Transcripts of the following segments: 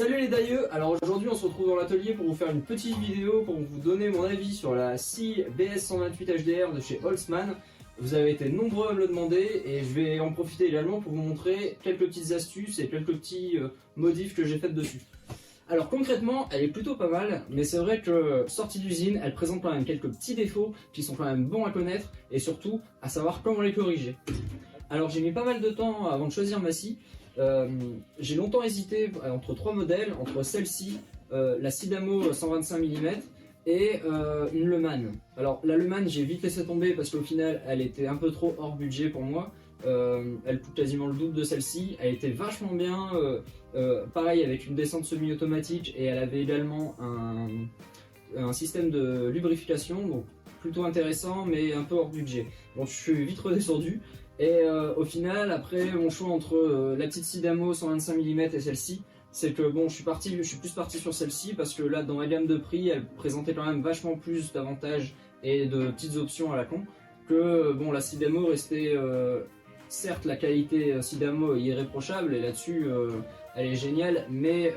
Salut les dailleux, alors aujourd'hui on se retrouve dans l'atelier pour vous faire une petite vidéo pour vous donner mon avis sur la scie BS128 HDR de chez Holtzmann. Vous avez été nombreux à me le demander et je vais en profiter également pour vous montrer quelques petites astuces et quelques petits modifs que j'ai fait dessus. Alors concrètement, elle est plutôt pas mal, mais c'est vrai que sortie d'usine, elle présente quand même quelques petits défauts qui sont quand même bons à connaître et surtout à savoir comment les corriger. Alors j'ai mis pas mal de temps avant de choisir ma scie. J'ai longtemps hésité entre trois modèles, entre celle-ci, la Sidamo 125 mm et une Lehmann. Alors la Lehmann j'ai vite laissé tomber parce qu'au final elle était un peu trop hors budget pour moi. Elle coûte quasiment le double de celle-ci, elle était vachement bien, pareil avec une descente semi-automatique et elle avait également un système de lubrification, donc plutôt intéressant mais un peu hors budget. Donc je suis vite redescendu. Et au final, après mon choix entre la petite Sidamo 125 mm et celle-ci, c'est que bon, je suis plus parti sur celle-ci parce que là, dans ma gamme de prix, elle présentait quand même vachement plus d'avantages et de petites options à la con que bon, la Sidamo restait certes la qualité Sidamo est irréprochable et là-dessus elle est géniale, mais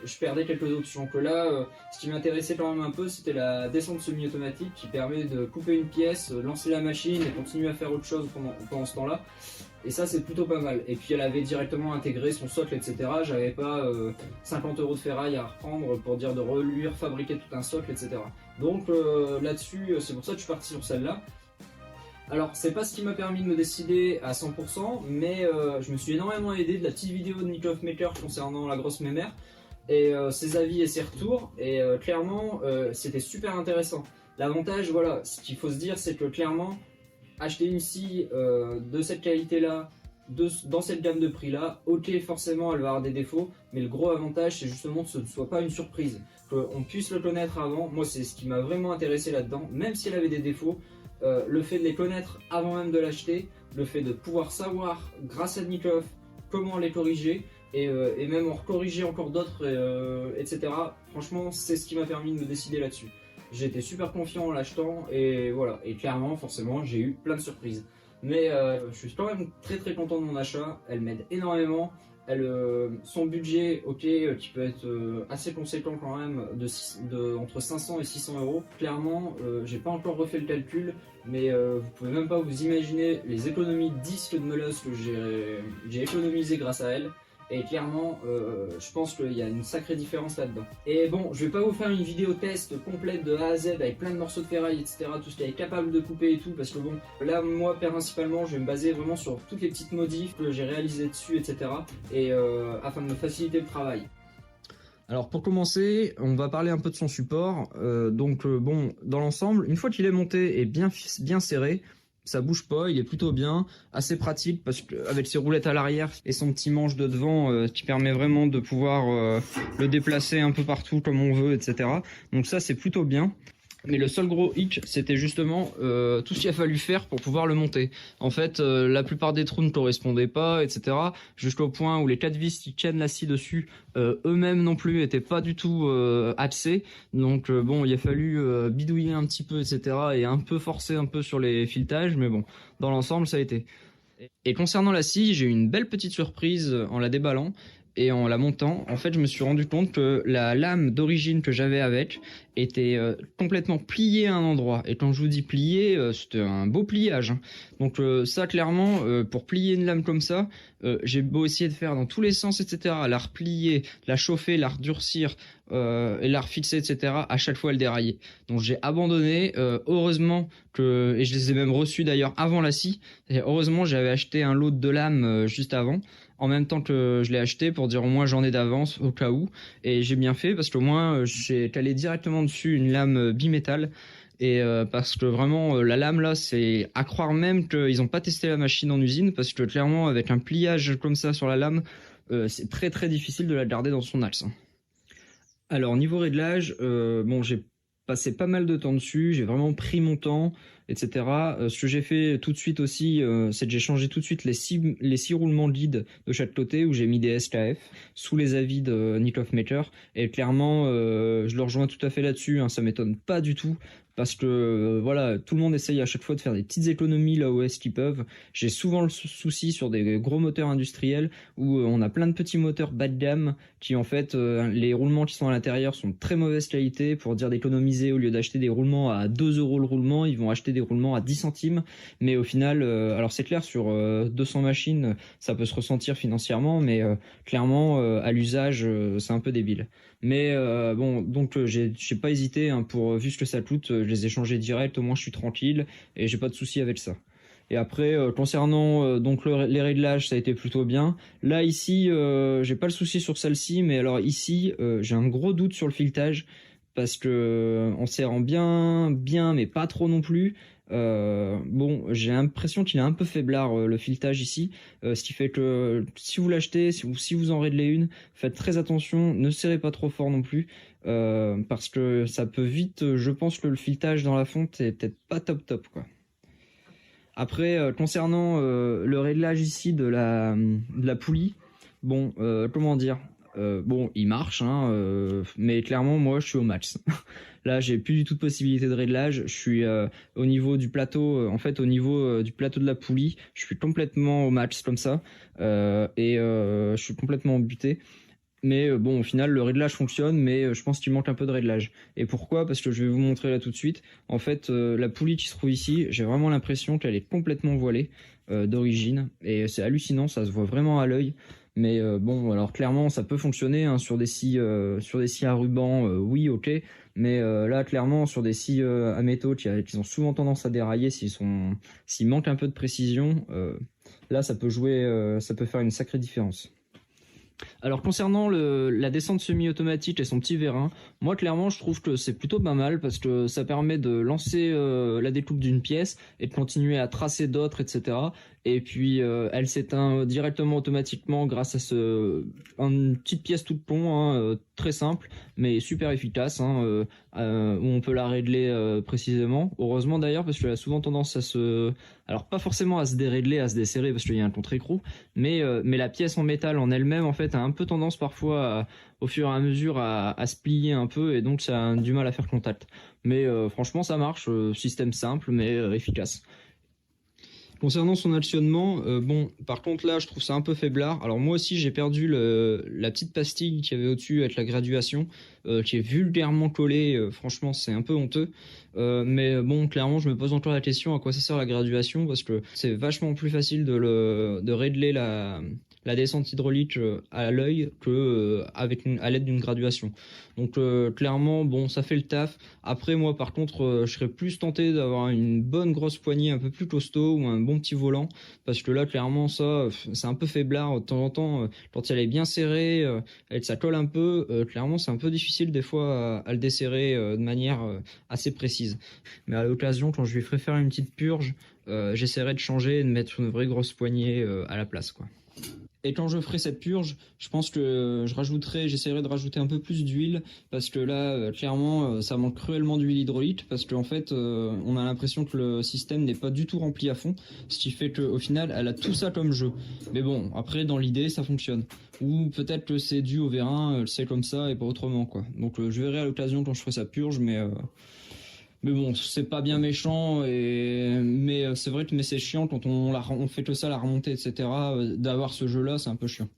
je perdais quelques options. Que là, ce qui m'intéressait quand même un peu, c'était la descente semi-automatique qui permet de couper une pièce, lancer la machine et continuer à faire autre chose pendant ce temps-là. Et ça, c'est plutôt pas mal. Et puis elle avait directement intégré son socle, etc. J'avais pas 50 € de ferraille à reprendre pour dire de lui refabriquer tout un socle, etc. Donc là-dessus, c'est pour ça que je suis parti sur celle-là. Alors, c'est pas ce qui m'a permis de me décider à 100%, mais je me suis énormément aidé de la petite vidéo de Nikov Maker concernant la grosse mémère et ses avis et ses retours, et clairement, c'était super intéressant. L'avantage, voilà, ce qu'il faut se dire, c'est que clairement, acheter une scie de cette qualité-là, dans cette gamme de prix-là, ok, forcément, elle va avoir des défauts, mais le gros avantage, c'est justement que ce ne soit pas une surprise, qu'on puisse le connaître avant. Moi, c'est ce qui m'a vraiment intéressé là-dedans, même si elle avait des défauts. Le fait de les connaître avant même de l'acheter, le fait de pouvoir savoir grâce à Nikov comment les corriger et même en corriger encore d'autres, etc. Franchement, c'est ce qui m'a permis de me décider là-dessus. J'étais super confiant en l'achetant et voilà. Et clairement, forcément, j'ai eu plein de surprises. Mais je suis quand même très content de mon achat. Elle m'aide énormément. Son budget, ok, qui peut être assez conséquent quand même, entre 500 et 600 €. Clairement, j'ai pas encore refait le calcul, mais vous pouvez même pas vous imaginer les économies de disques de meuleuse que j'ai économisé grâce à elle. Et clairement, je pense qu'il y a une sacrée différence là-dedans. Et bon, je vais pas vous faire une vidéo test complète de A à Z avec plein de morceaux de ferraille, etc. Tout ce qu'elle est capable de couper et tout, parce que bon, là, moi, principalement, je vais me baser vraiment sur toutes les petites modifs que j'ai réalisées dessus, etc. Et afin de me faciliter le travail. Alors pour commencer, on va parler un peu de son support. Bon, dans l'ensemble, une fois qu'il est monté et bien serré, ça bouge pas, il est plutôt bien, assez pratique parce qu'avec ses roulettes à l'arrière et son petit manche de devant qui permet vraiment de pouvoir le déplacer un peu partout comme on veut, etc. Donc ça c'est plutôt bien. Mais le seul gros hic, c'était justement tout ce qu'il a fallu faire pour pouvoir le monter. En fait, la plupart des trous ne correspondaient pas, etc. Jusqu'au point où les 4 vis qui tiennent la scie dessus, eux-mêmes non plus, étaient pas du tout axés. Donc bon, il a fallu bidouiller un petit peu, etc. Et un peu forcer un peu sur les filetages, mais bon, dans l'ensemble, ça a été. Et concernant la scie, j'ai eu une belle petite surprise en la déballant. Et en la montant, en fait, je me suis rendu compte que la lame d'origine que j'avais avec était complètement pliée à un endroit. Et quand je vous dis pliée, c'était un beau pliage, hein. Donc ça, clairement, pour plier une lame comme ça, j'ai beau essayer de faire dans tous les sens, etc., la replier, la chauffer, la redurcir, et la refixer, etc., à chaque fois elle déraillait. Donc j'ai abandonné, heureusement et je les ai même reçus d'ailleurs avant la scie, et heureusement j'avais acheté un lot de lames juste avant, en même temps que je l'ai acheté pour dire au moins j'en ai d'avance au cas où, et j'ai bien fait parce qu'au moins j'ai calé directement dessus une lame bimétal. Et parce que vraiment la lame là, c'est à croire même qu'ils n'ont pas testé la machine en usine, parce que clairement avec un pliage comme ça sur la lame, c'est très difficile de la garder dans son axe. Alors niveau réglage, bon, j'ai passé pas mal de temps dessus, j'ai vraiment pris mon temps, etc. Ce que j'ai fait tout de suite aussi, c'est que j'ai changé tout de suite les six roulements de lead de chaque côté, où j'ai mis des SKF sous les avis de Nikov Maker. Et clairement, je le rejoins tout à fait là-dessus, hein, ça m'étonne pas du tout parce que voilà, tout le monde essaye à chaque fois de faire des petites économies là où est-ce qu'ils peuvent. J'ai souvent le souci sur des gros moteurs industriels où on a plein de petits moteurs bas de gamme qui en fait les roulements qui sont à l'intérieur sont de très mauvaise qualité. Pour dire d'économiser, au lieu d'acheter des roulements à 2 euros le roulement, ils vont acheter des roulements à 10 centimes. Mais au final, alors c'est clair, sur 200 machines, ça peut se ressentir financièrement, mais clairement à l'usage c'est un peu débile. Mais bon, donc j'ai pas hésité hein, pour vu ce que ça coûte, je les ai changés direct, au moins je suis tranquille et j'ai pas de souci avec ça. Et après concernant donc les réglages, ça a été plutôt bien. Là ici, j'ai pas le souci sur celle-ci, mais alors ici, j'ai un gros doute sur le filetage parce que on serrant bien, mais pas trop non plus. Bon, j'ai l'impression qu'il est un peu faiblard le filetage ici, ce qui fait que si vous l'achetez, si vous en réglez une, faites très attention, ne serrez pas trop fort non plus, parce que ça peut vite, je pense que le filetage dans la fonte est peut-être pas top quoi. Après, concernant le réglage ici de la poulie, bon, comment dire, bon, il marche, hein, mais clairement, moi, je suis au max. Là, j'ai plus du tout de possibilité de réglage. Je suis au niveau du plateau, en fait, au niveau du plateau de la poulie, je suis complètement au max comme ça, et je suis complètement buté. Mais bon, au final, le réglage fonctionne, mais je pense qu'il manque un peu de réglage. Et pourquoi? Parce que je vais vous montrer là tout de suite. En fait, la poulie qui se trouve ici, j'ai vraiment l'impression qu'elle est complètement voilée d'origine. Et c'est hallucinant, ça se voit vraiment à l'œil. Mais bon, alors clairement, ça peut fonctionner hein, sur des scies à ruban, oui, ok. Mais là, clairement, sur des scies à métaux qui ont souvent tendance à dérailler s'ils manquent un peu de précision, là, ça peut faire une sacrée différence. Alors concernant la descente semi-automatique et son petit vérin, moi clairement je trouve que c'est plutôt pas mal parce que ça permet de lancer la découpe d'une pièce et de continuer à tracer d'autres, etc. Et puis elle s'éteint directement automatiquement grâce à une petite pièce toute pont, hein, très simple mais super efficace, hein, où on peut la régler précisément. Heureusement d'ailleurs parce qu'elle a souvent tendance alors pas forcément à se dérégler, à se desserrer parce qu'il y a un contre-écrou, mais la pièce en métal en elle-même en fait a un peu tendance parfois au fur et à mesure à se plier un peu et donc ça a du mal à faire contact. Mais franchement ça marche, système simple mais efficace. Concernant son actionnement, bon, par contre là, je trouve ça un peu faiblard. Alors moi aussi, j'ai perdu la petite pastille qu'il y avait au-dessus avec la graduation, qui est vulgairement collée. Franchement, c'est un peu honteux. Mais bon, clairement, je me pose encore la question à quoi ça sert la graduation, parce que c'est vachement plus facile de régler la descente hydraulique à l'œil que à l'aide d'une graduation. Donc clairement, bon, ça fait le taf. Après, moi, par contre, je serais plus tenté d'avoir une bonne grosse poignée un peu plus costaud ou un bon petit volant, parce que là, clairement, ça, c'est un peu faiblard de temps en temps. Quand elle est bien serrée et que ça colle un peu, clairement, c'est un peu difficile des fois à le desserrer de manière assez précise. Mais à l'occasion, quand je lui ferai faire une petite purge, j'essaierai de changer et de mettre une vraie grosse poignée à la place, quoi. Et quand je ferai cette purge, je pense que j'essaierai de rajouter un peu plus d'huile parce que là, clairement, ça manque cruellement d'huile hydraulique parce qu'en fait, on a l'impression que le système n'est pas du tout rempli à fond, ce qui fait qu'au final, elle a tout ça comme jeu. Mais bon, après, dans l'idée, ça fonctionne. Ou peut-être que c'est dû au vérin, c'est comme ça et pas autrement, quoi. Donc, je verrai à l'occasion quand je ferai sa purge, mais bon, c'est pas bien méchant, mais c'est vrai que c'est chiant quand on fait que ça, la remontée, etc. D'avoir ce jeu-là, c'est un peu chiant.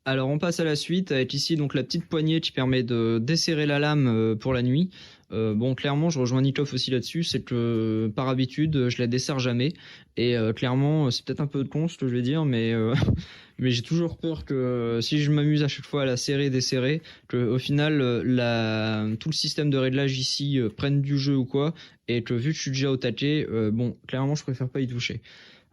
Alors on passe à la suite avec ici donc la petite poignée qui permet de desserrer la lame pour la nuit. Bon, clairement, je rejoins Nikoff aussi là-dessus, c'est que par habitude, je la desserre jamais. Et clairement, c'est peut-être un peu con ce que je vais dire, mais mais j'ai toujours peur que si je m'amuse à chaque fois à la serrer, desserrer, que au final, tout le système de réglage ici prenne du jeu ou quoi, et que vu que je suis déjà au taquet, bon, clairement, je préfère pas y toucher.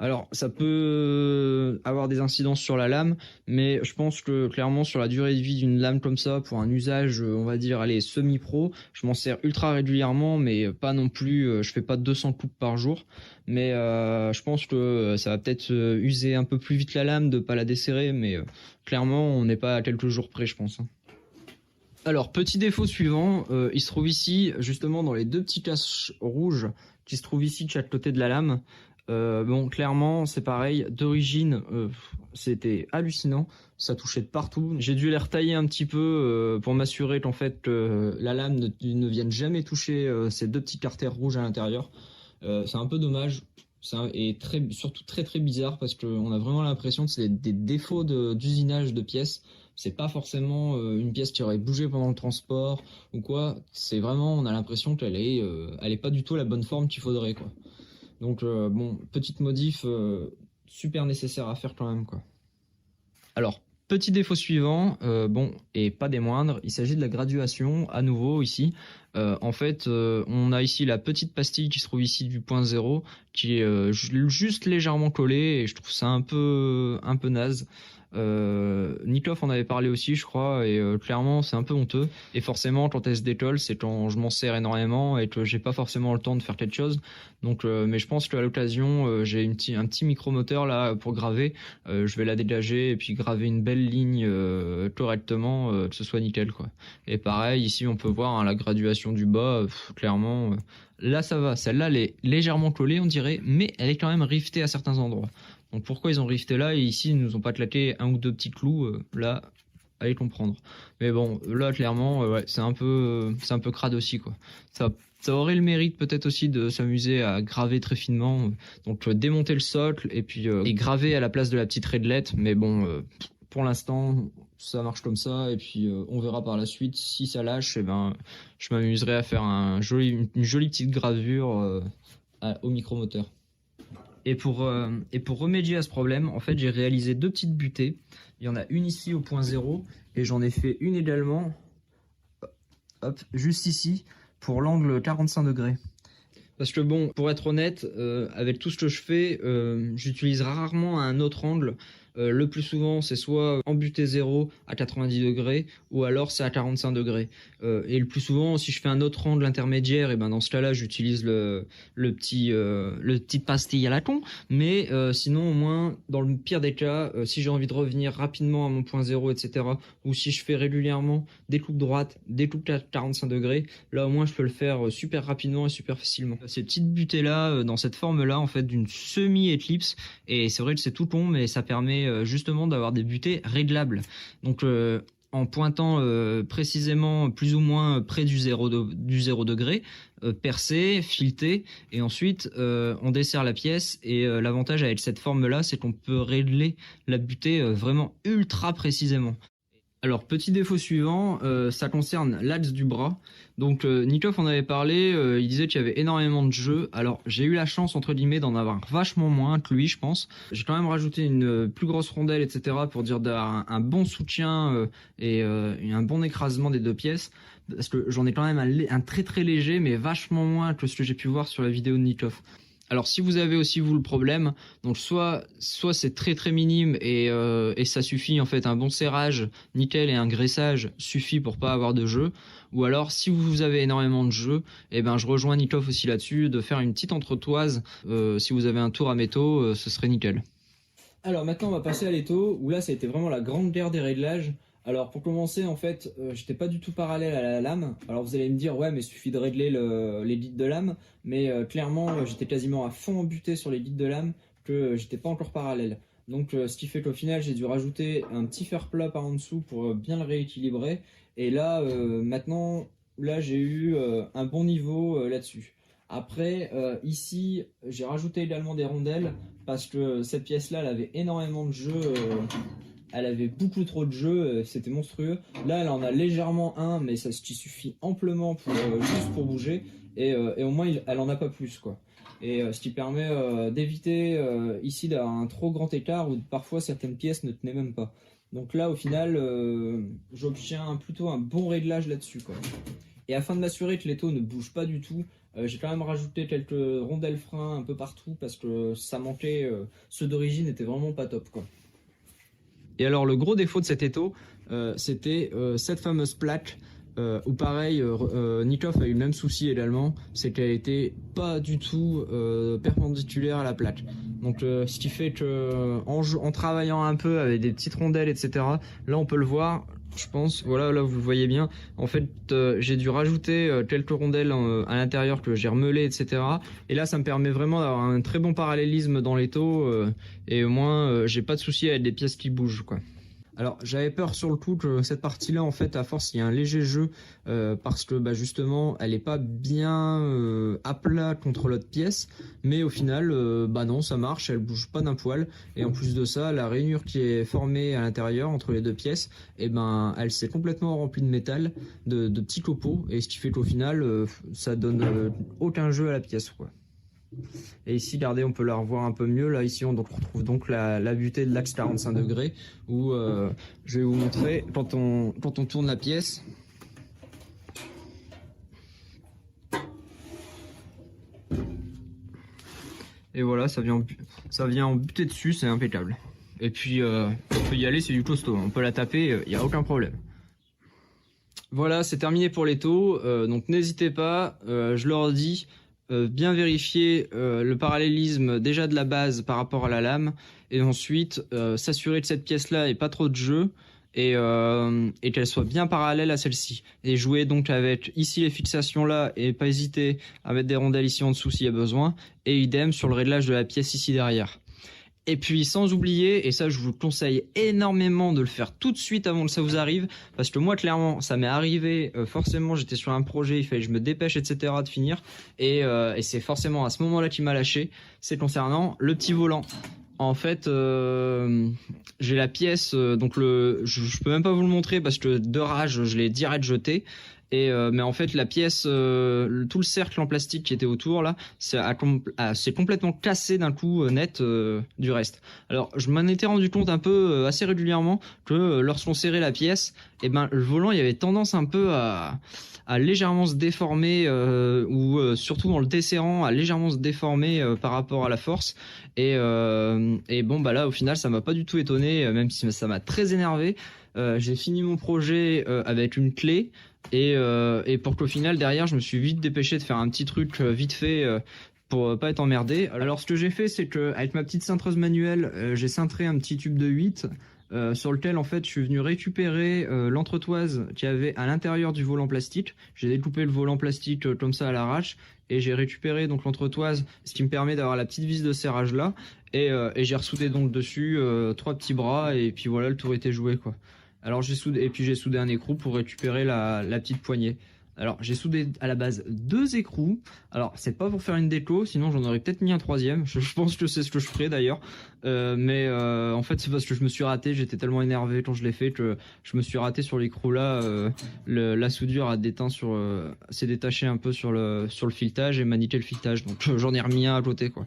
Alors, ça peut avoir des incidences sur la lame, mais je pense que clairement sur la durée de vie d'une lame comme ça, pour un usage, on va dire, allez, semi-pro, je m'en sers ultra régulièrement, mais pas non plus, je fais pas 200 coupes par jour, mais je pense que ça va peut-être user un peu plus vite la lame de pas la desserrer, mais clairement on n'est pas à quelques jours près, je pense. Alors, petit défaut suivant, il se trouve ici, justement dans les deux petits caches rouges qui se trouvent ici de chaque côté de la lame. Bon, clairement, c'est pareil. D'origine, c'était hallucinant. Ça touchait de partout. J'ai dû les retailler un petit peu pour m'assurer qu'en fait la lame ne vienne jamais toucher ces deux petits carters rouges à l'intérieur. C'est un peu dommage. Et surtout très très bizarre parce qu'on a vraiment l'impression que c'est des défauts d'usinage de pièces. C'est pas forcément une pièce qui aurait bougé pendant le transport ou quoi. C'est vraiment, on a l'impression qu'elle elle est pas du tout la bonne forme qu'il faudrait, quoi. Donc bon, petite modif super nécessaire à faire quand même, quoi. Alors, petit défaut suivant, bon, et pas des moindres, il s'agit de la graduation, à nouveau ici. En fait, on a ici la petite pastille qui se trouve ici du point 0, qui est juste légèrement collée, et je trouve ça un peu naze. Nikov en avait parlé aussi, je crois, et clairement c'est un peu honteux. Et forcément, quand elle se décolle, c'est quand je m'en sers énormément et que j'ai pas forcément le temps de faire quelque chose. Donc, mais je pense qu'à l'occasion, j'ai un petit micromoteur là pour graver. Je vais la dégager et puis graver une belle ligne correctement, que ce soit nickel, quoi. Et pareil, ici on peut voir hein, la graduation du bas, clairement. Là ça va, celle-là elle est légèrement collée on dirait, mais elle est quand même rivetée à certains endroits. Donc pourquoi ils ont rifté là et ici ils nous ont pas claqué un ou deux petits clous là, allez comprendre. Mais bon, là clairement ouais, c'est un peu crade aussi, quoi. Ça aurait le mérite peut-être aussi de s'amuser à graver très finement, donc démonter le socle et puis et graver à la place de la petite raidelette, mais bon pour l'instant ça marche comme ça et puis on verra par la suite si ça lâche, et ben je m'amuserai à faire une jolie petite gravure au micromoteur. Et pour remédier à ce problème, en fait, j'ai réalisé deux petites butées. Il y en a une ici au point 0 et j'en ai fait une également, hop, juste ici, pour l'angle 45 degrés. Parce que bon, pour être honnête, avec tout ce que je fais, j'utilise rarement un autre angle. Le plus souvent, c'est soit en butée 0 à 90 degrés, ou alors c'est à 45 degrés. Et le plus souvent, si je fais un autre angle intermédiaire, et ben dans ce cas-là, j'utilise le petit pastille à la con. Mais sinon, au moins, dans le pire des cas, si j'ai envie de revenir rapidement à mon point 0, etc., ou si je fais régulièrement des coupes droites, des coupes à 45 degrés, là au moins je peux le faire super rapidement et super facilement. Ces petites butées-là, dans cette forme-là, en fait, d'une semi-éclipse, et c'est vrai que c'est tout con, mais ça permet justement d'avoir des butées réglables. Donc en pointant précisément plus ou moins près du 0 degré, percer, fileter, et ensuite on dessert la pièce. Et l'avantage avec cette forme-là, c'est qu'on peut régler la butée vraiment ultra précisément. Alors, petit défaut suivant, ça concerne l'axe du bras. Donc, Nikov en avait parlé, il disait qu'il y avait énormément de jeux. Alors, j'ai eu la chance, entre guillemets, d'en avoir vachement moins que lui, je pense. J'ai quand même rajouté une plus grosse rondelle, etc., pour dire d'avoir un bon soutien et un bon écrasement des deux pièces. Parce que j'en ai quand même un très très léger, mais vachement moins que ce que j'ai pu voir sur la vidéo de Nikov. Alors si vous avez aussi vous le problème, donc soit c'est très très minime et ça suffit en fait, un bon serrage nickel et un graissage suffit pour pas avoir de jeu, ou alors si vous avez énormément de jeu, et ben je rejoins Nikov aussi là-dessus, de faire une petite entretoise, si vous avez un tour à métaux, ce serait nickel. Alors maintenant on va passer à l'étau, où là ça a été vraiment la grande guerre des réglages. Alors pour commencer, en fait, j'étais pas du tout parallèle à la lame. Alors vous allez me dire, ouais mais il suffit de régler les litres de lame, mais clairement j'étais quasiment à fond embuté sur les litres de lame, que j'étais pas encore parallèle. Donc ce qui fait qu'au final j'ai dû rajouter un petit fer plat par en dessous pour bien le rééquilibrer. Et là maintenant, là j'ai eu un bon niveau là-dessus. Après ici j'ai rajouté également des rondelles, parce que cette pièce là elle avait énormément de jeu. Elle avait beaucoup trop de jeux, c'était monstrueux. Là, elle en a légèrement un, mais ça qui suffit amplement pour, juste pour bouger. Et au moins, elle en a pas plus, quoi. Et ce qui permet d'éviter ici d'avoir un trop grand écart où parfois certaines pièces ne tenaient même pas. Donc là, au final, j'obtiens plutôt un bon réglage là-dessus, quoi. Et afin de m'assurer que l'étau ne bouge pas du tout, j'ai quand même rajouté quelques rondelles freins un peu partout parce que ça manquait. Ceux d'origine étaient vraiment pas top, quoi. Et alors le gros défaut de cet étau, c'était cette fameuse plaque, où pareil, Nikov a eu le même souci également, c'est qu'elle était pas du tout perpendiculaire à la plaque. Donc ce qui fait que en travaillant un peu avec des petites rondelles, etc., là on peut le voir, je pense. Voilà, là vous le voyez bien. En fait, j'ai dû rajouter quelques rondelles à l'intérieur que j'ai remelé, etc. Et là, ça me permet vraiment d'avoir un très bon parallélisme dans les taux et au moins, j'ai pas de souci avec des pièces qui bougent, quoi. Alors j'avais peur sur le coup que cette partie-là, en fait, à force, il y a un léger jeu parce que bah, justement, elle est pas bien à plat contre l'autre pièce, mais au final, bah non, ça marche, elle bouge pas d'un poil. Et en plus de ça, la rainure qui est formée à l'intérieur entre les deux pièces, et ben, elle s'est complètement remplie de métal, de petits copeaux, et ce qui fait qu'au final, ça donne aucun jeu à la pièce, quoi. Et ici, regardez, on peut la revoir un peu mieux. Là, ici, on retrouve donc la butée de l'axe 45 degrés où je vais vous montrer quand on tourne la pièce. Et voilà, ça vient en butée dessus, c'est impeccable. Et puis, on peut y aller, c'est du costaud. On peut la taper, il n'y a aucun problème. Voilà, c'est terminé pour les taux. Donc, n'hésitez pas, je leur dis. Bien vérifier le parallélisme déjà de la base par rapport à la lame et ensuite s'assurer que cette pièce-là ait pas trop de jeu et qu'elle soit bien parallèle à celle-ci. Et jouer donc avec ici les fixations là et pas hésiter à mettre des rondelles ici en dessous s'il y a besoin et idem sur le réglage de la pièce ici derrière. Et puis sans oublier, et ça je vous conseille énormément de le faire tout de suite avant que ça vous arrive, parce que moi clairement ça m'est arrivé, forcément j'étais sur un projet, il fallait que je me dépêche etc de finir, et c'est forcément à ce moment-là qui m'a lâché, c'est concernant le petit volant. En fait, j'ai la pièce, donc je peux même pas vous le montrer parce que de rage je l'ai direct jeté. Mais en fait la pièce, tout le cercle en plastique qui était autour là, c'est complètement cassé d'un coup net du reste. Alors je m'en étais rendu compte un peu assez régulièrement que lorsqu'on serrait la pièce, et ben le volant il y avait tendance un peu à légèrement se déformer ou surtout en le desserrant à légèrement se déformer par rapport à la force et bon bah là au final ça m'a pas du tout étonné même si ça m'a très énervé. J'ai fini mon projet avec une clé et pour qu'au final derrière je me suis vite dépêché de faire un petit truc vite fait pour pas être emmerdé. Alors ce que j'ai fait c'est que avec ma petite cintreuse manuelle j'ai cintré un petit tube de 8 sur lequel en fait je suis venu récupérer l'entretoise qu'il y avait à l'intérieur du volant plastique. J'ai découpé le volant plastique comme ça à l'arrache et j'ai récupéré donc l'entretoise, ce qui me permet d'avoir la petite vis de serrage là et j'ai ressoudé donc dessus 3 petits bras et puis voilà, le tour était joué quoi. Alors j'ai soudé un écrou pour récupérer la petite poignée. Alors j'ai soudé à la base 2 écrous. Alors c'est pas pour faire une déco, sinon j'en aurais peut-être mis un 3e. Je pense que c'est ce que je ferai d'ailleurs. Mais en fait c'est parce que je me suis raté. J'étais tellement énervé quand je l'ai fait que je me suis raté sur l'écrou là. La soudure s'est détachée un peu sur le filetage et m'a niqué le filetage. Donc j'en ai remis un à côté quoi.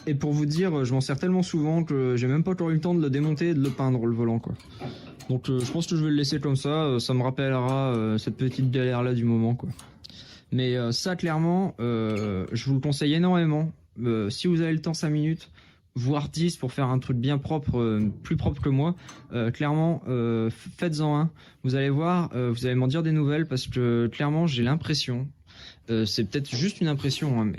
Et pour vous dire, je m'en sers tellement souvent que j'ai même pas encore eu le temps de le démonter et de le peindre le volant quoi. Donc je pense que je vais le laisser comme ça, ça me rappellera cette petite galère là du moment quoi. Mais ça clairement, je vous le conseille énormément. Si vous avez le temps 5 minutes, voire 10 pour faire un truc bien propre, plus propre que moi, clairement faites-en un. Vous allez voir, vous allez m'en dire des nouvelles parce que clairement j'ai l'impression, c'est peut-être juste une impression, hein,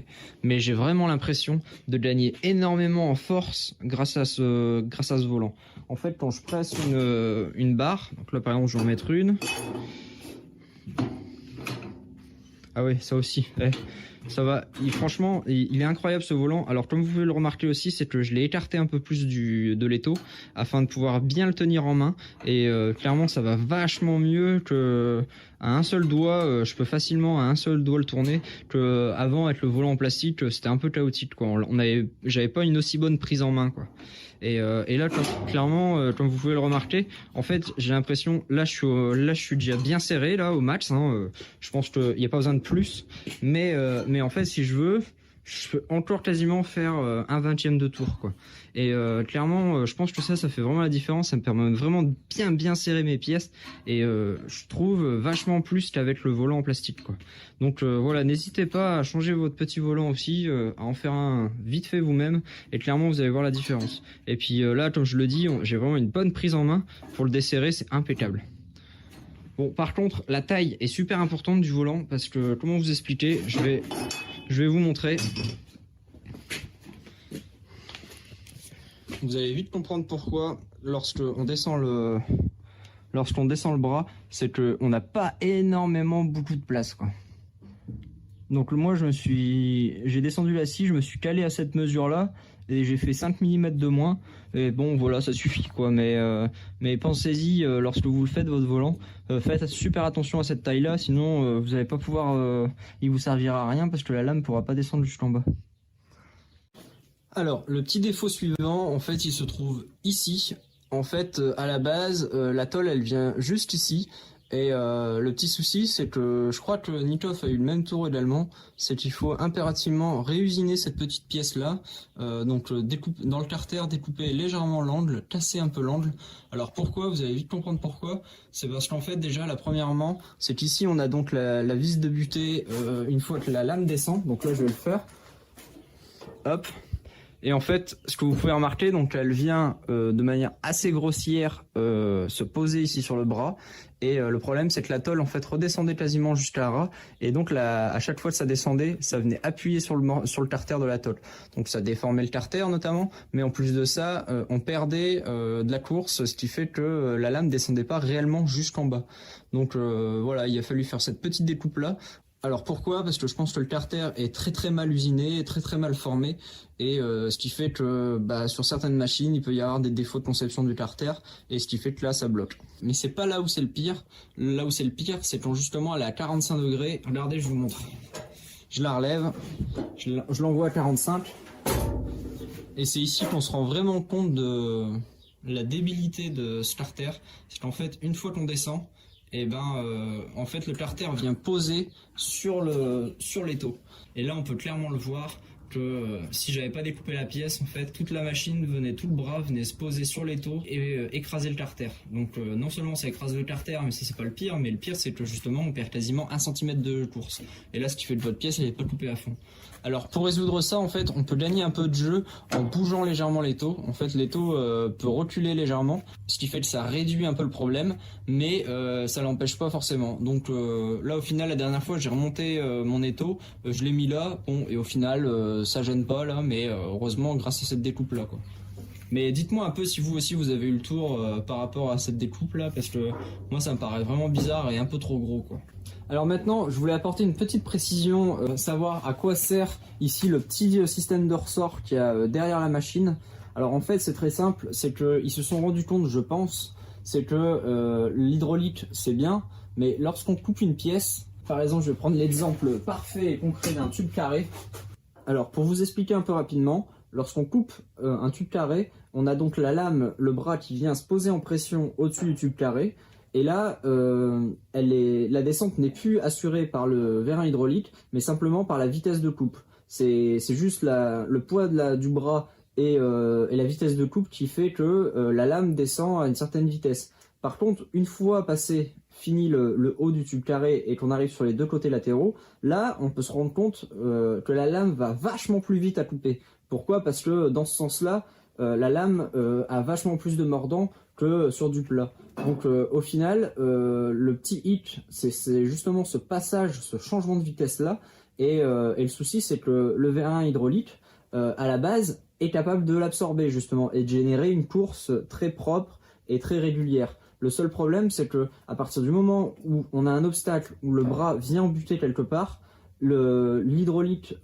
mais j'ai vraiment l'impression de gagner énormément en force grâce à ce volant. En fait, quand je presse une barre, donc là par exemple je vais en mettre une. Ah oui, ça aussi. Ça va. Franchement, il est incroyable ce volant. Alors comme vous pouvez le remarquer aussi, c'est que je l'ai écarté un peu plus de l'étau afin de pouvoir bien le tenir en main. Et clairement, ça va vachement mieux que à un seul doigt. Je peux facilement à un seul doigt le tourner. Que avant avec le volant en plastique, c'était un peu chaotique quoi. J'avais pas une aussi bonne prise en main quoi. Et là, clairement, comme vous pouvez le remarquer, en fait, j'ai l'impression, là, je suis déjà bien serré, là, au max. Hein, je pense qu'il n'y a pas besoin de plus. Mais en fait, si je veux, je peux encore quasiment faire un 20e de tour, quoi. Et clairement, je pense que ça fait vraiment la différence. Ça me permet vraiment de bien serrer mes pièces. Et je trouve vachement plus qu'avec le volant en plastique, quoi. Donc voilà, n'hésitez pas à changer votre petit volant aussi, à en faire un vite fait vous-même. Et clairement, vous allez voir la différence. Et puis là, comme je le dis, j'ai vraiment une bonne prise en main. Pour le desserrer, c'est impeccable. Bon, par contre, la taille est super importante du volant parce que, comment vous expliquer, je vais vous montrer. Vous allez vite comprendre pourquoi lorsque on descend lorsqu'on descend le bras, c'est qu'on n'a pas énormément beaucoup de place, quoi. Donc moi j'ai descendu la scie, je me suis calé à cette mesure-là et j'ai fait 5 mm de moins. Et bon voilà, ça suffit quoi. Mais pensez-y lorsque vous le faites votre volant, faites super attention à cette taille-là, sinon vous n'allez pas pouvoir, il vous servira à rien parce que la lame pourra pas descendre jusqu'en bas. Alors le petit défaut suivant, en fait, il se trouve ici. En fait, à la base, la tôle elle vient juste ici. Et le petit souci, c'est que je crois que Nithoff a eu le même tour également, c'est qu'il faut impérativement réusiner cette petite pièce-là, donc dans le carter, découper légèrement l'angle, casser un peu l'angle. Alors pourquoi? Vous allez vite comprendre pourquoi. C'est parce qu'en fait déjà, premièrement, c'est qu'ici on a donc la vis de butée une fois que la lame descend, donc là je vais le faire. Hop. Et en fait, ce que vous pouvez remarquer, donc elle vient de manière assez grossière se poser ici sur le bras. Et le problème, c'est que la tôle en fait redescendait quasiment jusqu'à ras. Et donc à chaque fois que ça descendait, ça venait appuyer sur le carter de la tôle. Donc ça déformait le carter notamment. Mais en plus de ça, on perdait de la course, ce qui fait que la lame descendait pas réellement jusqu'en bas. Donc voilà, il a fallu faire cette petite découpe là. Alors pourquoi? Parce que je pense que le carter est très mal usiné, très mal formé, et ce qui fait que sur certaines machines il peut y avoir des défauts de conception du carter, et ce qui fait que là ça bloque. Mais c'est pas là où c'est le pire. Là où c'est le pire, c'est quand justement elle est à 45 degrés. Regardez, je vous montre. Je la relève, je l'envoie à 45, et c'est ici qu'on se rend vraiment compte de la débilité de ce carter. C'est qu'en fait, une fois qu'on descend, et en fait le carter vient poser sur l'étau. Et là on peut clairement le voir que si j'avais pas découpé la pièce, en fait toute la machine venait, tout le bras venait se poser sur l'étau et écraser le carter. Donc non seulement ça écrase le carter, mais c'est pas le pire, mais le pire c'est que justement on perd quasiment 1 cm de course. Et là ce qui fait que votre pièce elle est pas coupée à fond. Alors pour résoudre ça, en fait on peut gagner un peu de jeu en bougeant légèrement l'étau. En fait l'étau peut reculer légèrement, ce qui fait que ça réduit un peu le problème, mais ça l'empêche pas forcément. Donc là au final, la dernière fois j'ai remonté mon étau, je l'ai mis là, bon, et au final ça gêne pas là, mais heureusement grâce à cette découpe là quoi. Mais dites-moi un peu si vous aussi vous avez eu le tour par rapport à cette découpe là, parce que moi ça me paraît vraiment bizarre et un peu trop gros quoi. Alors maintenant, je voulais apporter une petite précision, savoir à quoi sert ici le petit système de ressort qu'il y a derrière la machine. Alors en fait c'est très simple, c'est qu'ils se sont rendus compte, je pense, c'est que l'hydraulique c'est bien, mais lorsqu'on coupe une pièce, par exemple je vais prendre l'exemple parfait et concret d'un tube carré. Alors pour vous expliquer un peu rapidement, lorsqu'on coupe un tube carré, on a donc la lame, le bras qui vient se poser en pression au-dessus du tube carré. Et là, la descente n'est plus assurée par le vérin hydraulique, mais simplement par la vitesse de coupe. C'est juste le poids du bras et la vitesse de coupe qui fait que la lame descend à une certaine vitesse. Par contre, une fois fini le haut du tube carré et qu'on arrive sur les deux côtés latéraux, là, on peut se rendre compte que la lame va vachement plus vite à couper. Pourquoi? Parce que dans ce sens-là, la lame a vachement plus de mordant que sur du plat. Donc au final, le petit hic, c'est justement ce passage, ce changement de vitesse là, et le souci c'est que le vérin hydraulique, à la base, est capable de l'absorber justement et de générer une course très propre et très régulière. Le seul problème, c'est que à partir du moment où on a un obstacle, où le bras vient en buter quelque part, l'huile hydraulique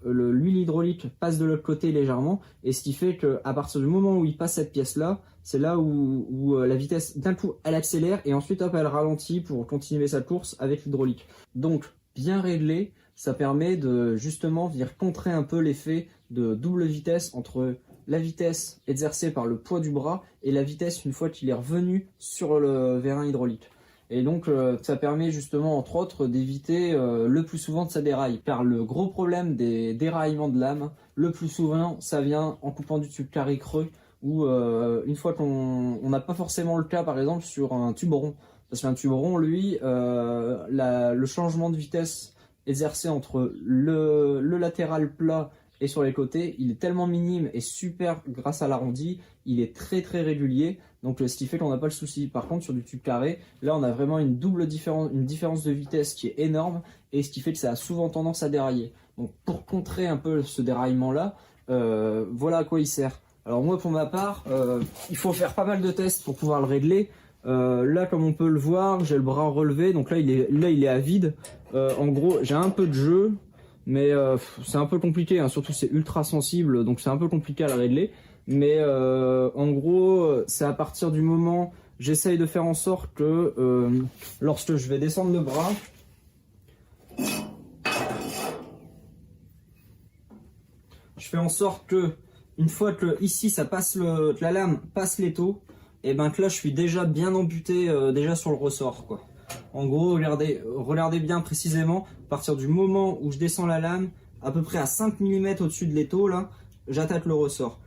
passe de l'autre côté légèrement, et ce qui fait qu'à partir du moment où il passe cette pièce là, c'est là où la vitesse d'un coup elle accélère et ensuite hop, elle ralentit pour continuer sa course avec l'hydraulique. Donc bien réglé, ça permet de justement venir contrer un peu l'effet de double vitesse entre la vitesse exercée par le poids du bras et la vitesse une fois qu'il est revenu sur le vérin hydraulique. Et donc ça permet justement entre autres d'éviter le plus souvent de ça déraille, car le gros problème des déraillements de lame, le plus souvent ça vient en coupant du tube carré creux, ou une fois qu'on n'a pas forcément le cas par exemple sur un tube rond, parce qu'un tube rond lui, le changement de vitesse exercé entre le latéral plat et sur les côtés, il est tellement minime et super grâce à l'arrondi, il est très régulier, donc ce qui fait qu'on n'a pas le souci. Par contre sur du tube carré, là on a vraiment une différence de vitesse qui est énorme, et ce qui fait que ça a souvent tendance à dérailler. Donc pour contrer un peu ce déraillement là, voilà à quoi il sert. Alors moi pour ma part, il faut faire pas mal de tests pour pouvoir le régler. Là, comme on peut le voir, j'ai le bras relevé, donc là il est à vide. En gros, j'ai un peu de jeu, mais c'est un peu compliqué, hein. Surtout c'est ultra sensible, donc c'est un peu compliqué à le régler. Mais en gros, c'est à partir du moment, j'essaye de faire en sorte que lorsque je vais descendre le bras, je fais en sorte que une fois que ici ça passe que la lame passe l'étau, et ben que là je suis déjà bien amputé déjà sur le ressort, quoi. En gros, regardez bien précisément, à partir du moment où je descends la lame, à peu près à 5 mm au-dessus de l'étau, là, j'attaque le ressort.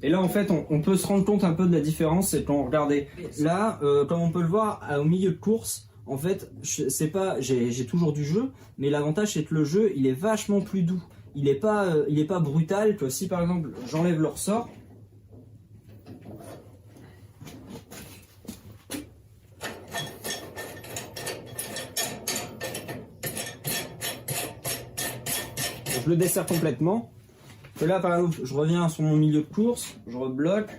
Et là en fait on peut se rendre compte un peu de la différence, c'est quand regardez là, comme on peut le voir au milieu de course, en fait c'est pas, j'ai toujours du jeu, mais l'avantage c'est que le jeu il est vachement plus doux. Il est pas brutal, que si par exemple j'enlève le ressort, je le desserre complètement. Que là par exemple je reviens sur mon milieu de course, je rebloque.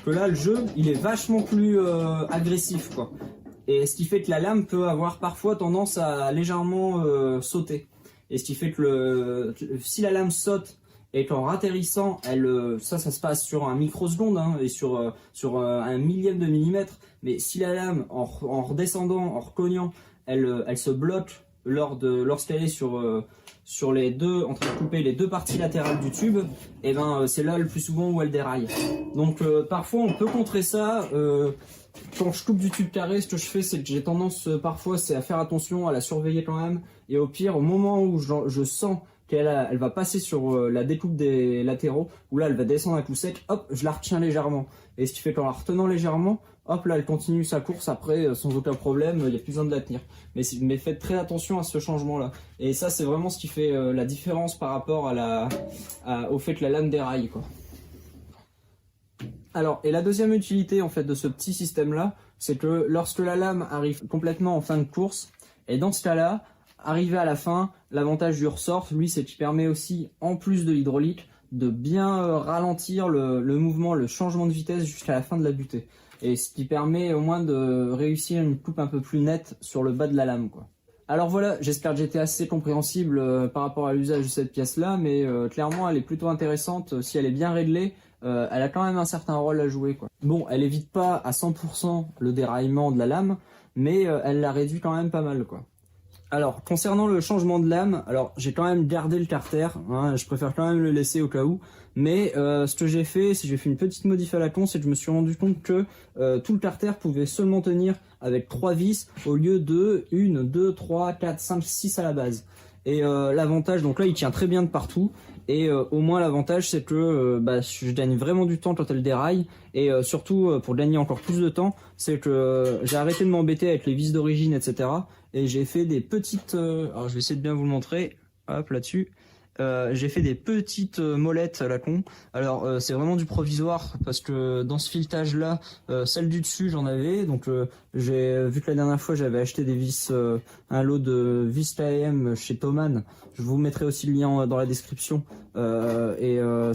Que là le jeu il est vachement plus agressif, quoi. Et ce qui fait que la lame peut avoir parfois tendance à légèrement sauter. Et ce qui fait que si la lame saute et qu'en ratterrissant, ça se passe sur un microseconde, hein, et sur un millième de millimètre. Mais si la lame, en redescendant, en recognant, elle se bloque lorsqu'elle est sur les deux, en train de couper les deux parties latérales du tube, et ben c'est là le plus souvent où elle déraille. Donc parfois on peut contrer ça. Quand je coupe du tube carré, ce que je fais, c'est que j'ai tendance parfois c'est à faire attention, à la surveiller quand même, et au pire, au moment où je sens elle va passer sur la découpe des latéraux, où là elle va descendre à coup sec, hop, je la retiens légèrement. Et ce qui fait qu'en la retenant légèrement, hop là elle continue sa course après sans aucun problème, il n'y a plus besoin de la tenir. Mais faites très attention à ce changement là. Et ça c'est vraiment ce qui fait la différence par rapport au fait que la lame déraille, quoi. Alors, et la deuxième utilité en fait de ce petit système là, c'est que lorsque la lame arrive complètement en fin de course, et dans ce cas là, arrivé à la fin, l'avantage du ressort, lui, c'est qu'il permet aussi, en plus de l'hydraulique, de bien ralentir le mouvement, le changement de vitesse jusqu'à la fin de la butée. Et ce qui permet au moins de réussir une coupe un peu plus nette sur le bas de la lame, quoi. Alors voilà, j'espère que j'étais assez compréhensible par rapport à l'usage de cette pièce-là, mais clairement, elle est plutôt intéressante. Si elle est bien réglée, elle a quand même un certain rôle à jouer, quoi. Bon, elle évite pas à 100% le déraillement de la lame, mais elle la réduit quand même pas mal, quoi. Alors, concernant le changement de lame, alors j'ai quand même gardé le carter, hein, je préfère quand même le laisser au cas où, mais ce que j'ai fait, c'est que j'ai fait une petite modif à la con, c'est que je me suis rendu compte que tout le carter pouvait seulement tenir avec 3 vis au lieu de 1, 2, 3, 4, 5, 6 à la base. Et l'avantage, donc là il tient très bien de partout, et au moins l'avantage c'est que je gagne vraiment du temps quand elle déraille, et surtout pour gagner encore plus de temps, c'est que j'ai arrêté de m'embêter avec les vis d'origine, etc. Et j'ai fait des petites, alors je vais essayer de bien vous le montrer, hop là-dessus. J'ai fait des petites molettes à la con. Alors c'est vraiment du provisoire parce que dans ce filetage là, celle du dessus j'en avais, donc j'ai vu que la dernière fois j'avais acheté des vis, un lot de vis KM chez Thomann. Je vous mettrai aussi le lien dans la description. Là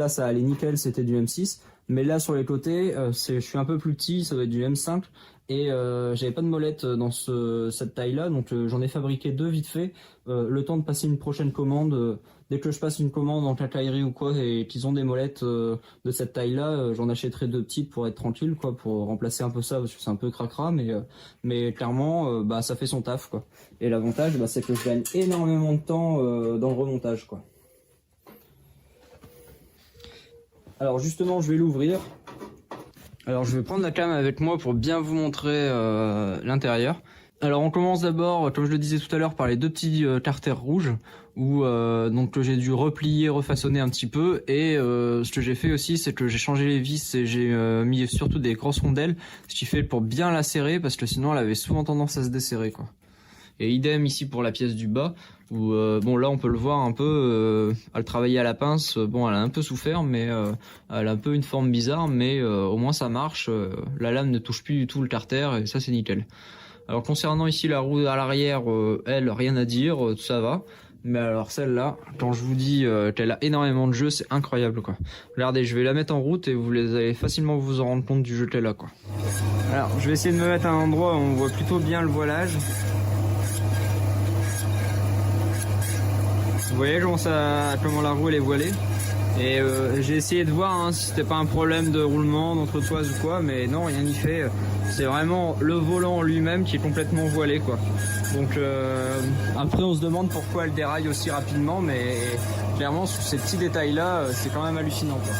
ça allait nickel, c'était du M6. Mais là sur les côtés, je suis un peu plus petit, ça doit être du M5. Et j'avais pas de molette dans cette taille là, donc j'en ai fabriqué 2 vite fait, le temps de passer une prochaine commande. Dès que je passe une commande en quincaillerie ou quoi et qu'ils ont des molettes de cette taille là, j'en achèterai 2 petites pour être tranquille, quoi, pour remplacer un peu ça parce que c'est un peu cracra, mais clairement ça fait son taf, quoi. Et l'avantage c'est que je gagne énormément de temps dans le remontage, quoi. Alors justement je vais l'ouvrir. Alors je vais prendre la cam avec moi pour bien vous montrer l'intérieur. Alors on commence d'abord, comme je le disais tout à l'heure, par les 2 petits carters rouges où donc que j'ai dû replier, refaçonner un petit peu. Et ce que j'ai fait aussi, c'est que j'ai changé les vis et j'ai mis surtout des grosses rondelles, ce qui fait pour bien la serrer parce que sinon elle avait souvent tendance à se desserrer, quoi. Et idem ici pour la pièce du bas où bon là on peut le voir un peu, elle travaillait à la pince, bon elle a un peu souffert, mais elle a un peu une forme bizarre, mais au moins ça marche, la lame ne touche plus du tout le carter et ça c'est nickel. Alors concernant ici la roue à l'arrière, elle rien à dire, ça va. Mais alors celle-là, quand je vous dis qu'elle a énormément de jeu, c'est incroyable quoi. Regardez, je vais la mettre en route et vous allez facilement vous en rendre compte du jeu qu'elle a quoi. Alors, je vais essayer de me mettre à un endroit où on voit plutôt bien le voilage. Vous voyez comment la roue elle est voilée. Et j'ai essayé de voir hein, si c'était pas un problème de roulement, d'entretoise ou quoi, mais non, rien n'y fait. C'est vraiment le volant lui-même qui est complètement voilé quoi. Donc après on se demande pourquoi elle déraille aussi rapidement, mais clairement sur ces petits détails là, c'est quand même hallucinant quoi.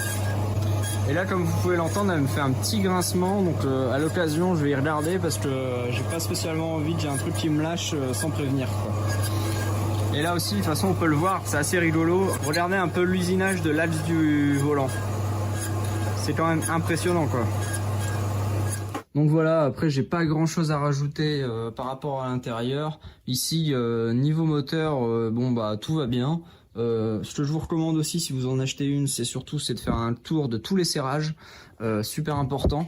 Et là comme vous pouvez l'entendre, elle me fait un petit grincement, donc à l'occasion je vais y regarder parce que j'ai pas spécialement envie que j'ai un truc qui me lâche sans prévenir quoi. Et là aussi, de toute façon, on peut le voir, c'est assez rigolo. Regardez un peu l'usinage de l'axe du volant. C'est quand même impressionnant, quoi. Donc voilà, après j'ai pas grand chose à rajouter par rapport à l'intérieur. Ici, niveau moteur, bon bah tout va bien. Ce que je vous recommande aussi si vous en achetez une, c'est de faire un tour de tous les serrages. Super important.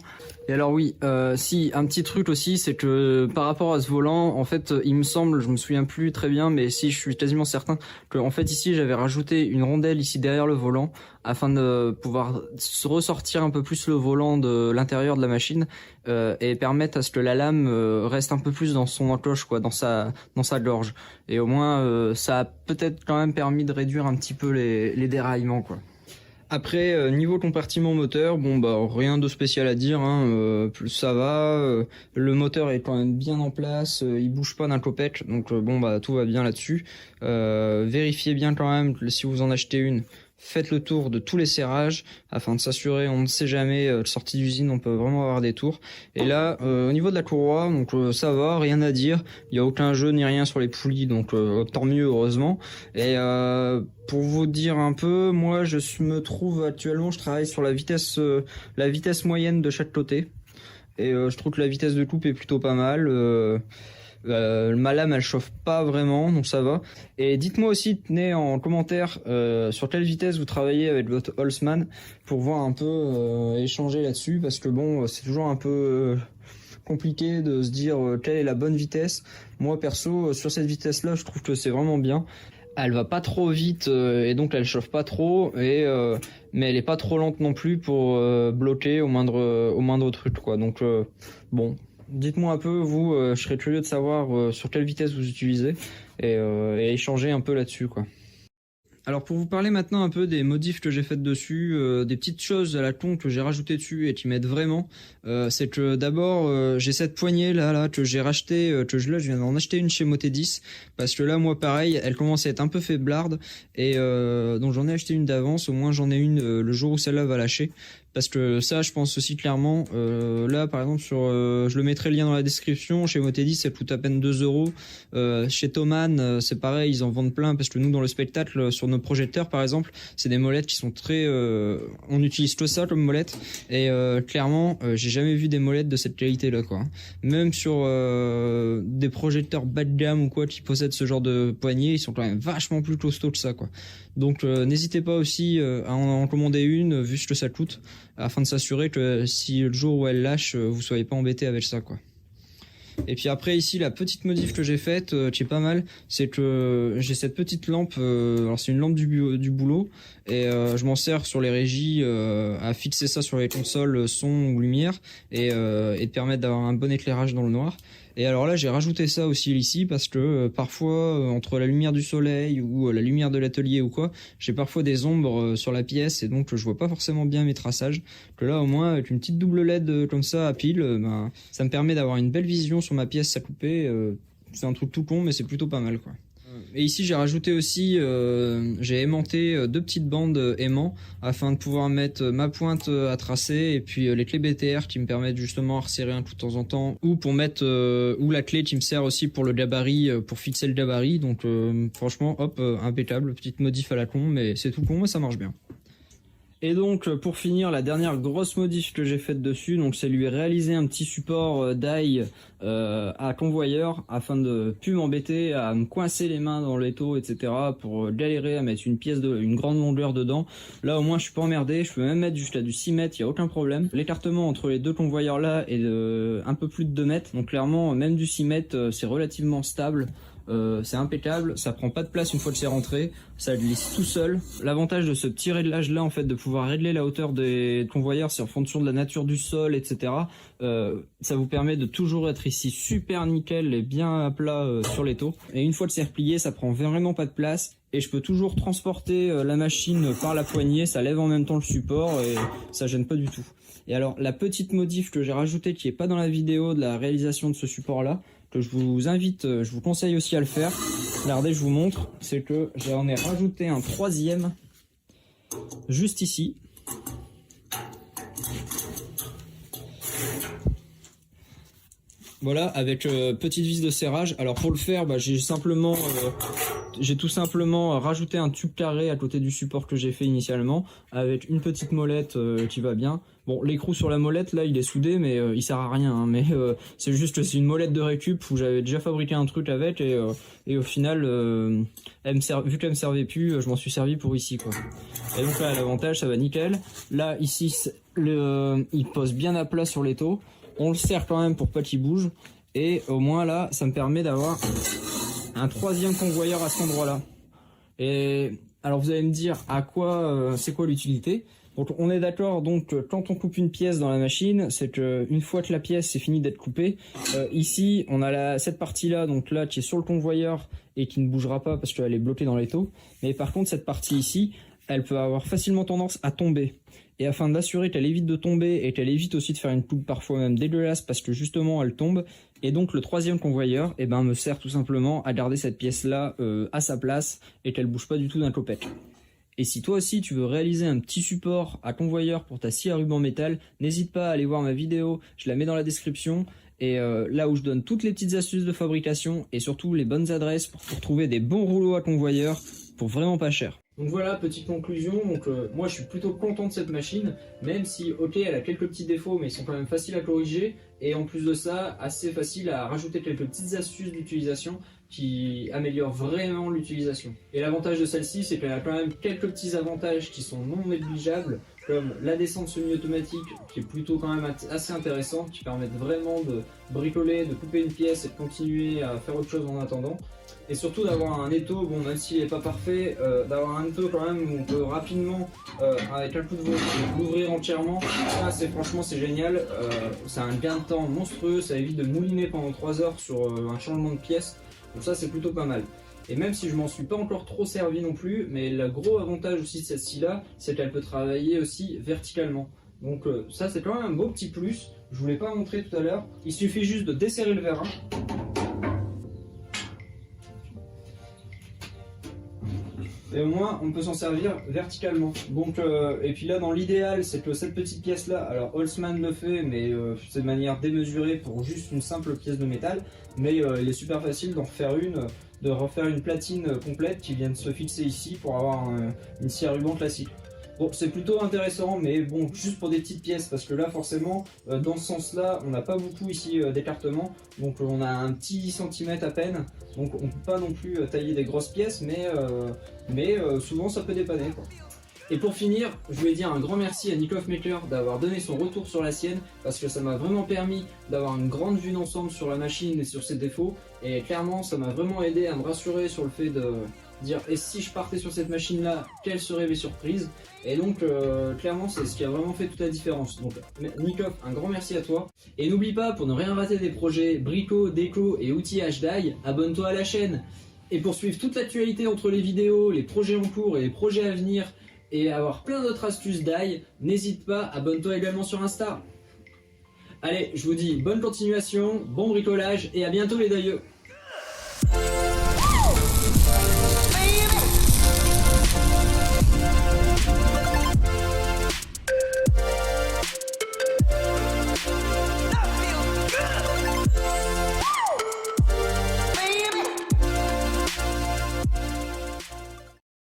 Et alors oui, si un petit truc aussi, c'est que par rapport à ce volant, en fait, il me semble, je me souviens plus très bien, mais si je suis quasiment certain que en fait ici j'avais rajouté une rondelle ici derrière le volant afin de pouvoir ressortir un peu plus le volant de l'intérieur de la machine et permettre à ce que la lame reste un peu plus dans son encoche quoi, dans sa gorge. Et au moins ça a peut-être quand même permis de réduire un petit peu les déraillements quoi. Après, niveau compartiment moteur, bon bah rien de spécial à dire, hein, ça va, le moteur est quand même bien en place, il bouge pas d'un copec, donc bon bah tout va bien là-dessus. Vérifiez bien quand même que si vous en achetez une, faites le tour de tous les serrages afin de s'assurer, on ne sait jamais, sortie d'usine on peut vraiment avoir des tours. Et là, au niveau de la courroie, donc ça va, rien à dire, il n'y a aucun jeu ni rien sur les poulies, donc tant mieux heureusement. Et pour vous dire un peu, moi me trouve actuellement, je travaille sur la vitesse moyenne de chaque côté. Et je trouve que la vitesse de coupe est plutôt pas mal. Ma lame elle chauffe pas vraiment, donc ça va. Et dites-moi aussi, tenez en commentaire sur quelle vitesse vous travaillez avec votre Holzmann pour voir un peu échanger là-dessus, parce que bon, c'est toujours un peu compliqué de se dire quelle est la bonne vitesse. Moi perso, sur cette vitesse-là, je trouve que c'est vraiment bien. Elle va pas trop vite et donc elle chauffe pas trop mais elle est pas trop lente non plus pour bloquer au moindre truc quoi. Donc bon. Dites-moi un peu, vous, je serais curieux de savoir sur quelle vitesse vous utilisez et échanger un peu là-dessus, quoi. Alors pour vous parler maintenant un peu des modifs que j'ai faites dessus, des petites choses à la con que j'ai rajoutées dessus et qui m'aident vraiment, c'est que d'abord j'ai cette poignée là que j'ai racheté, je viens d'en acheter une chez Motedis parce que là moi pareil elle commence à être un peu faiblarde et donc j'en ai acheté une d'avance, au moins j'en ai une le jour où celle-là va lâcher. Parce que ça, je pense aussi clairement, là par exemple je le mettrai le lien dans la description, chez Motedis ça coûte à peine 2 €, chez Thomann c'est pareil, ils en vendent plein parce que nous dans le spectacle, sur nos projecteurs par exemple, c'est des molettes qui sont très, on utilise que ça comme molette et clairement j'ai jamais vu des molettes de cette qualité là quoi. Même sur des projecteurs bas de gamme ou quoi qui possèdent ce genre de poignée, ils sont quand même vachement plus costauds que ça quoi. Donc n'hésitez pas aussi à en commander une vu ce que ça coûte, afin de s'assurer que si le jour où elle lâche, vous soyez pas embêté avec ça quoi. Et puis après ici la petite modif que j'ai faite, qui est pas mal, c'est que j'ai cette petite lampe, alors c'est une lampe du boulot et je m'en sers sur les régies à fixer ça sur les consoles son ou lumière et de permettre d'avoir un bon éclairage dans le noir. Et alors là j'ai rajouté ça aussi ici parce que parfois entre la lumière du soleil ou la lumière de l'atelier ou quoi, j'ai parfois des ombres sur la pièce et donc je vois pas forcément bien mes traçages. Que là au moins avec une petite double LED comme ça à pile, ça me permet d'avoir une belle vision sur ma pièce à couper. C'est un truc tout con mais c'est plutôt pas mal quoi. Et ici j'ai rajouté aussi, j'ai aimanté 2 petites bandes aimants afin de pouvoir mettre ma pointe à tracer et puis les clés BTR qui me permettent justement à resserrer un coup de temps en temps, ou pour mettre ou la clé qui me sert aussi pour le gabarit, pour fixer le gabarit. Donc franchement hop, impeccable, petite modif à la con mais c'est tout con mais ça marche bien. Et donc pour finir, la dernière grosse modif que j'ai faite dessus, donc c'est lui réaliser un petit support d'ail à convoyeur afin de plus m'embêter à me coincer les mains dans l'étau, etc. pour galérer à mettre une grande longueur dedans. Là au moins je suis pas emmerdé, je peux même mettre jusqu'à du 6 mètres, il n'y a aucun problème. L'écartement entre les deux convoyeurs là est de un peu plus de 2 mètres, donc clairement même du 6 mètres c'est relativement stable. c'est impeccable, ça prend pas de place une fois que c'est rentré, ça glisse tout seul. L'avantage de ce petit réglage là en fait, de pouvoir régler la hauteur des convoyeurs, c'est en fonction de la nature du sol, etc. Ça vous permet de toujours être ici super nickel et bien à plat sur les taux. Et une fois que c'est replié, ça prend vraiment pas de place. Et je peux toujours transporter la machine par la poignée, ça lève en même temps le support et ça gêne pas du tout. Et alors la petite modif que j'ai rajoutée qui est pas dans la vidéo de la réalisation de ce support là, que je vous conseille aussi à le faire. Regardez, je vous montre, c'est que j'en ai rajouté un troisième juste ici. Voilà, avec petite vis de serrage. Alors pour le faire, j'ai tout simplement rajouté un tube carré à côté du support que j'ai fait initialement, avec une petite molette qui va bien. Bon, l'écrou sur la molette, là, il est soudé, mais il sert à rien. Hein, mais c'est juste que c'est une molette de récup où j'avais déjà fabriqué un truc avec, et au final, vu qu'elle me servait plus, je m'en suis servi pour ici, quoi. Et donc là, l'avantage, ça va nickel. Là, ici, il pose bien à plat sur les taux. On le serre quand même pour pas qu'il bouge. Et au moins là, ça me permet d'avoir un troisième convoyeur à cet endroit-là. Et alors vous allez me dire à quoi, c'est quoi l'utilité. Donc on est d'accord, donc quand on coupe une pièce dans la machine, c'est que une fois que la pièce est finie d'être coupée, ici on a cette partie-là, donc là qui est sur le convoyeur et qui ne bougera pas parce qu'elle est bloquée dans les taux. Mais par contre cette partie ici, elle peut avoir facilement tendance à tomber. Et afin d'assurer qu'elle évite de tomber et qu'elle évite aussi de faire une coupe parfois même dégueulasse parce que justement elle tombe, et donc le troisième convoyeur me sert tout simplement à garder cette pièce là à sa place et qu'elle bouge pas du tout d'un copec. Et si toi aussi tu veux réaliser un petit support à convoyeur pour ta scie à ruban métal, n'hésite pas à aller voir ma vidéo, je la mets dans la description, et là où je donne toutes les petites astuces de fabrication et surtout les bonnes adresses pour trouver des bons rouleaux à convoyeur pour vraiment pas cher. Donc voilà, petite conclusion, donc moi je suis plutôt content de cette machine, même si ok elle a quelques petits défauts mais ils sont quand même faciles à corriger, et en plus de ça assez facile à rajouter quelques petites astuces d'utilisation qui améliorent vraiment l'utilisation. Et l'avantage de celle-ci, c'est qu'elle a quand même quelques petits avantages qui sont non négligeables, comme la descente semi-automatique qui est plutôt quand même assez intéressante, qui permet vraiment de bricoler, de couper une pièce et de continuer à faire autre chose en attendant. Et surtout d'avoir un étau, bon même s'il n'est pas parfait, d'avoir un étau quand même où on peut rapidement, avec un coup de veau, l'ouvrir entièrement. Ça franchement c'est génial, c'est un gain de temps monstrueux, ça évite de mouliner pendant 3 heures sur un changement de pièce. Donc ça c'est plutôt pas mal. Et même si je m'en suis pas encore trop servi non plus, mais le gros avantage aussi de cette scie là, c'est qu'elle peut travailler aussi verticalement. Donc ça c'est quand même un beau petit plus, je vous l'ai pas montré tout à l'heure. Il suffit juste de desserrer le vérin. Et au moins on peut s'en servir verticalement. Donc et puis là dans l'idéal c'est que cette petite pièce là, alors Holzmann le fait mais c'est de manière démesurée pour juste une simple pièce de métal, mais il est super facile d'en refaire de refaire une platine complète qui vient de se fixer ici pour avoir une scie à ruban classique. Bon, c'est plutôt intéressant, mais bon, juste pour des petites pièces, parce que là, forcément, dans ce sens-là, on n'a pas beaucoup ici d'écartement, donc on a un petit centimètre à peine, donc on ne peut pas non plus tailler des grosses pièces, mais souvent ça peut dépanner, quoi. Et pour finir, je voulais dire un grand merci à Nikov Maker d'avoir donné son retour sur la sienne, parce que ça m'a vraiment permis d'avoir une grande vue d'ensemble sur la machine et sur ses défauts, et clairement, ça m'a vraiment aidé à me rassurer sur le fait de dire et si je partais sur cette machine là, quelles seraient mes surprises. Et donc clairement c'est ce qui a vraiment fait toute la différence. Donc Nikov, un grand merci à toi. Et n'oublie pas, pour ne rien rater des projets brico, déco et outillage d'ail, abonne-toi à la chaîne. Et pour suivre toute l'actualité entre les vidéos, les projets en cours et les projets à venir, et avoir plein d'autres astuces d'ail, n'hésite pas, abonne-toi également sur Insta. Allez, je vous dis bonne continuation, bon bricolage et à bientôt les dailleux.